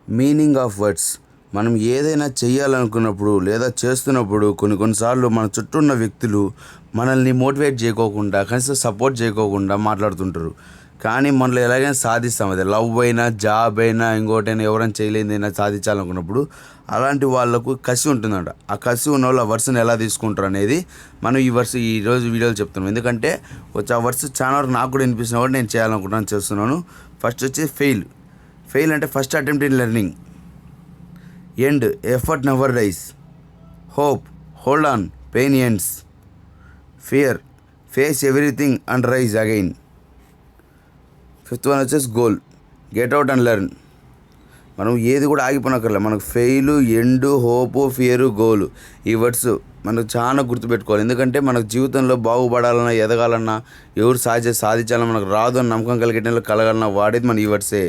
Meaning of words. మనం ఏదైనా చేయాలనుకున్నప్పుడు లేదా చేస్తున్నప్పుడు కొన్నిసార్లు మన చుట్టూ ఉన్న వ్యక్తులు మనల్ని మోటివేట్ చేయకోకుండా, కనీసం సపోర్ట్ చేయకోకుండా మాట్లాడుతుంటారు. కానీ మనలో ఎలాగైనా సాధిస్తాం. అది లవ్ అయినా, జాబ్ అయినా, ఇంకోటైనా, ఎవరైనా చేయలేనిదైనా సాధించాలనుకున్నప్పుడు అలాంటి వాళ్ళకు కసి ఉంటుందంట. ఆ కసి ఉన్న వాళ్ళు ఆ వర్స్ని ఎలా తీసుకుంటారు అనేది మనం ఈరోజు వీడియోలో చెప్తున్నాం. ఎందుకంటే ఆ వర్స్ చాలా వరకు నాకు కూడా వినిపిస్తున్నా కూడా నేను చేయాలనుకుంటున్నాను, చేస్తున్నాను. ఫస్ట్ వచ్చి ఫెయిల్ అంటే first attempt in learning. End, effort never dies. Hope, hold on, pain ends. Fear, face everything and rise again. Fifth one వచ్చేసి goal, get out and learn. మనం ఏది కూడా ఆగిపోనక్కర్లే. మనకు fail, end, hope, fear, goal, ఈ words మనకు చాలా గుర్తుపెట్టుకోవాలి. ఎందుకంటే మనకు జీవితంలో బాగుపడాలన్నా, ఎదగాలన్నా, ఎవరు సాధించాలన్నా, మనకు రాదు అని నమ్మకం కలిగేటప్పుడు కలగాలన్నా వాడేది మన ఈ వర్డ్సే.